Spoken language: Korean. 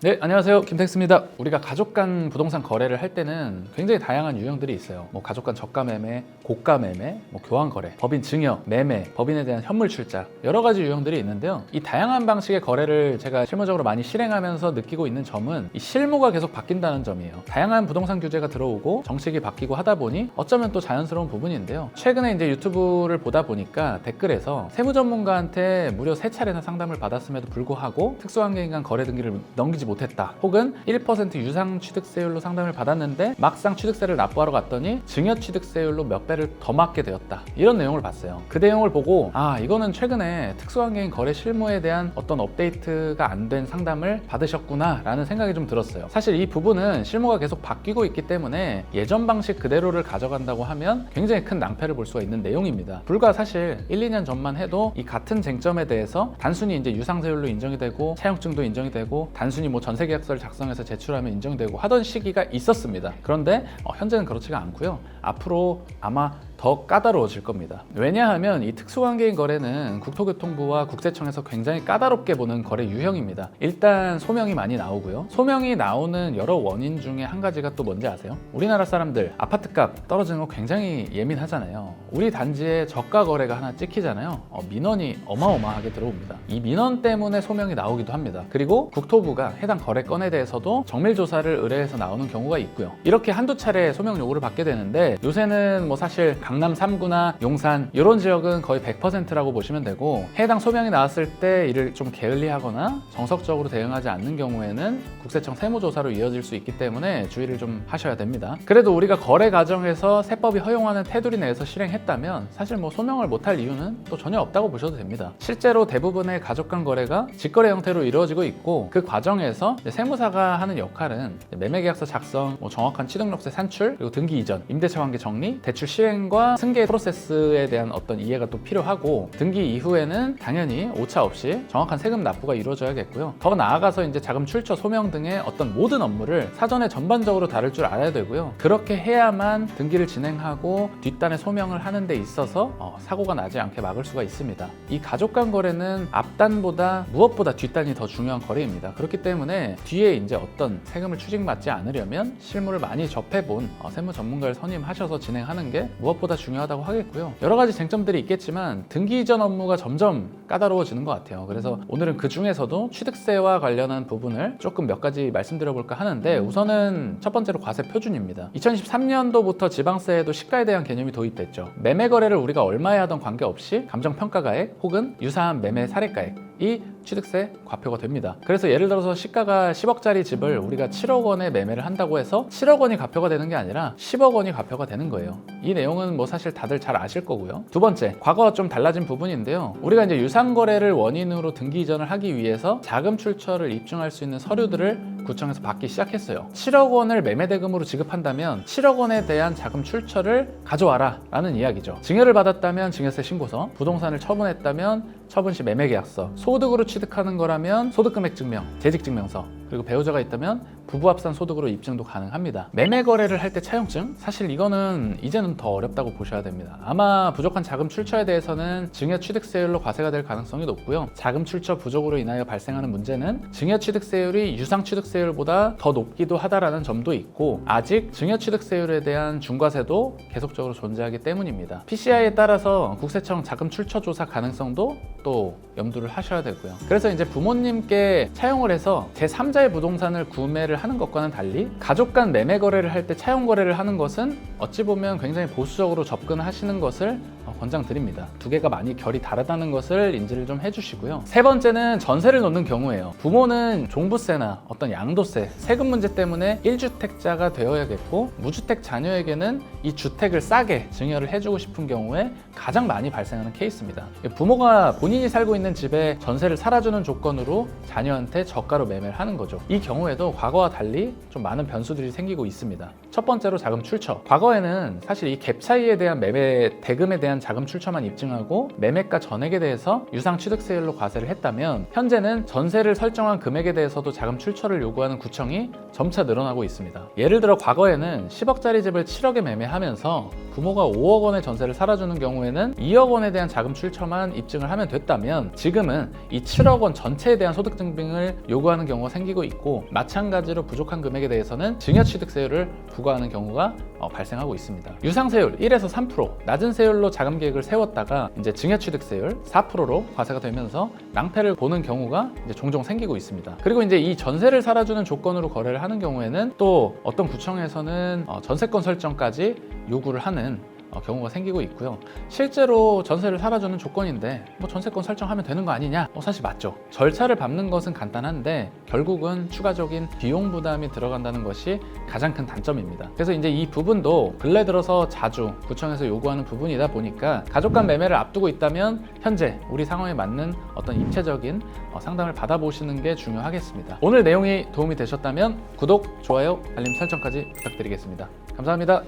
네, 안녕하세요. 김택스입니다. 우리가 가족 간 부동산 거래를 할 때는 굉장히 다양한 유형들이 있어요. 가족 간 저가 매매, 고가 매매, 교환 거래, 법인 증여, 매매, 법인에 대한 현물 출자, 여러 가지 유형들이 있는데요. 이 다양한 방식의 거래를 제가 실무적으로 많이 실행하면서 느끼고 있는 점은 이 실무가 계속 바뀐다는 점이에요. 다양한 부동산 규제가 들어오고 정책이 바뀌고 하다 보니 어쩌면 또 자연스러운 부분인데요. 최근에 이제 유튜브를 보다 보니까 댓글에서 세무 전문가한테 무려 3차례나 상담을 받았음에도 불구하고 특수환경인 간 거래 등기를 넘기지 못했다, 혹은 1% 유상 취득세율로 상담을 받았는데 막상 취득세를 납부하러 갔더니 증여 취득세율로 몇 배를 더 맞게 되었다, 이런 내용을 봤어요. 그 내용을 보고 이거는 최근에 특수환경인 거래 실무에 대한 어떤 업데이트가 안 된 상담을 받으셨구나 라는 생각이 좀 들었어요. 사실 이 부분은 실무가 계속 바뀌고 있기 때문에 예전 방식 그대로를 가져간다고 하면 굉장히 큰 낭패를 볼 수가 있는 내용입니다. 불과 사실 1, 2년 전만 해도 이 같은 쟁점에 대해서 단순히 이제 유상세율로 인정이 되고 차용증도 인정이 되고 단순히 전세계약서를 작성해서 제출하면 인정되고 하던 시기가 있었습니다. 그런데 현재는 그렇지가 않고요. 앞으로 아마 더 까다로워질 겁니다. 왜냐하면 이 특수환경인 거래는 국토교통부와 국세청에서 굉장히 까다롭게 보는 거래 유형입니다. 일단 소명이 많이 나오고요. 소명이 나오는 여러 원인 중에 한 가지가 또 뭔지 아세요? 우리나라 사람들 아파트값 떨어지는 거 굉장히 예민하잖아요. 우리 단지에 저가 거래가 하나 찍히잖아요. 민원이 어마어마하게 들어옵니다. 이 민원 때문에 소명이 나오기도 합니다. 그리고 국토부가 해당 거래건에 대해서도 정밀조사를 의뢰해서 나오는 경우가 있고요. 이렇게 한두 차례 소명 요구를 받게 되는데, 요새는 사실 강남 3구나 용산 이런 지역은 거의 100%라고 보시면 되고, 해당 소명이 나왔을 때 이를 좀 게을리하거나 정석적으로 대응하지 않는 경우에는 국세청 세무조사로 이어질 수 있기 때문에 주의를 좀 하셔야 됩니다. 그래도 우리가 거래 과정에서 세법이 허용하는 테두리 내에서 실행했다면 사실 소명을 못할 이유는 또 전혀 없다고 보셔도 됩니다. 실제로 대부분의 가족 간 거래가 직거래 형태로 이루어지고 있고, 그 과정에서 세무사가 하는 역할은 매매계약서 작성, 정확한 취득록세 산출, 그리고 등기 이전, 임대차 관계 정리, 대출 시행과 승계 프로세스에 대한 어떤 이해가 또 필요하고, 등기 이후에는 당연히 오차 없이 정확한 세금 납부가 이루어져야겠고요. 더 나아가서 이제 자금 출처 소명 등의 어떤 모든 업무를 사전에 전반적으로 다룰 줄 알아야 되고요. 그렇게 해야만 등기를 진행하고 뒷단에 소명을 하는 데 있어서 사고가 나지 않게 막을 수가 있습니다. 이 가족 간 거래는 앞단보다 무엇보다 뒷단이 더 중요한 거래입니다. 그렇기 때문에 뒤에 이제 어떤 세금을 추징받지 않으려면 실무를 많이 접해본 세무 전문가를 선임하셔서 진행하는 게 무엇보다 중요하다고 하겠고요. 여러 가지 쟁점들이 있겠지만 등기 이전 업무가 점점 까다로워지는 것 같아요. 그래서 오늘은 그 중에서도 취득세와 관련한 부분을 조금 몇 가지 말씀드려볼까 하는데, 우선은 첫 번째로 과세 표준입니다. 2013년도부터 지방세에도 시가에 대한 개념이 도입됐죠. 매매 거래를 우리가 얼마에 하던 관계없이 감정평가가액 혹은 유사한 매매 사례가액이 취득세 과표가 됩니다. 그래서 예를 들어서 시가가 10억짜리 집을 우리가 7억 원에 매매를 한다고 해서 7억 원이 과표가 되는 게 아니라 10억 원이 과표가 되는 거예요. 이 내용은 사실 다들 잘 아실 거고요. 두 번째, 과거와 좀 달라진 부분인데요. 우리가 이제 유상거래를 원인으로 등기 이전을 하기 위해서 자금 출처를 입증할 수 있는 서류들을 구청에서 받기 시작했어요. 7억 원을 매매대금으로 지급한다면 7억 원에 대한 자금 출처를 가져와라 라는 이야기죠. 증여를 받았다면 증여세 신고서, 부동산을 처분했다면 처분시 매매계약서, 소득으로 취득하는 거라면 소득금액 증명, 재직증명서, 그리고 배우자가 있다면 부부합산 소득으로 입증도 가능합니다. 매매 거래를 할 때 차용증? 사실 이거는 이제는 더 어렵다고 보셔야 됩니다. 아마 부족한 자금 출처에 대해서는 증여 취득세율로 과세가 될 가능성이 높고요. 자금 출처 부족으로 인하여 발생하는 문제는 증여 취득세율이 유상 취득세율보다 더 높기도 하다라는 점도 있고, 아직 증여 취득세율에 대한 중과세도 계속적으로 존재하기 때문입니다. PCI에 따라서 국세청 자금 출처 조사 가능성도 또 염두를 하셔야 되고요. 그래서 이제 부모님께 차용을 해서 제3자의 부동산을 구매를 하는 것과는 달리 가족 간 매매 거래를 할 때 차용 거래를 하는 것은 어찌 보면 굉장히 보수적으로 접근하시는 것을 권장드립니다. 두 개가 많이 결이 다르다는 것을 인지를 좀 해주시고요. 세 번째는 전세를 놓는 경우예요. 부모는 종부세나 어떤 양도세, 세금 문제 때문에 1주택자가 되어야겠고, 무주택 자녀에게는 이 주택을 싸게 증여를 해주고 싶은 경우에 가장 많이 발생하는 케이스입니다. 부모가 본인이 살고 있는 집에 전세를 살아주는 조건으로 자녀한테 저가로 매매를 하는 거죠. 이 경우에도 과거와 달리 좀 많은 변수들이 생기고 있습니다. 첫 번째로 자금 출처. 과거에는 사실 이 갭 차이에 대한 매매 대금에 대한 대한 자금 출처만 입증하고 매매가 전액에 대해서 유상취득세율로 과세를 했다면 현재는 전세를 설정한 금액에 대해서도 자금 출처를 요구하는 구청이 점차 늘어나고 있습니다. 예를 들어 과거에는 10억짜리 집을 7억에 매매하면서 부모가 5억 원의 전세를 살아주는 경우에는 2억 원에 대한 자금 출처만 입증을 하면 됐다면 지금은 이 7억 원 전체에 대한 소득 증빙을 요구하는 경우가 생기고 있고, 마찬가지로 부족한 금액에 대해서는 증여취득세율을 부과하는 경우가 발생하고 있습니다. 유상세율 1에서 3%, 낮은 세율로 자금 계획을 세웠다가 이제 증여취득세율 4%로 과세가 되면서 낭패를 보는 경우가 이제 종종 생기고 있습니다. 그리고 이제 이 전세를 살아주는 조건으로 거래를 하는 경우에는 또 어떤 구청에서는 전세권 설정까지 요구를 하는 경우가 생기고 있고요. 실제로 전세를 살아주는 조건인데 뭐 전세권 설정하면 되는 거 아니냐? 사실 맞죠. 절차를 밟는 것은 간단한데 결국은 추가적인 비용 부담이 들어간다는 것이 가장 큰 단점입니다. 그래서 이제 이 부분도 근래 들어서 자주 구청에서 요구하는 부분이다 보니까 가족 간 매매를 앞두고 있다면 현재 우리 상황에 맞는 어떤 입체적인 상담을 받아보시는 게 중요하겠습니다. 오늘 내용이 도움이 되셨다면 구독, 좋아요, 알림 설정까지 부탁드리겠습니다. 감사합니다.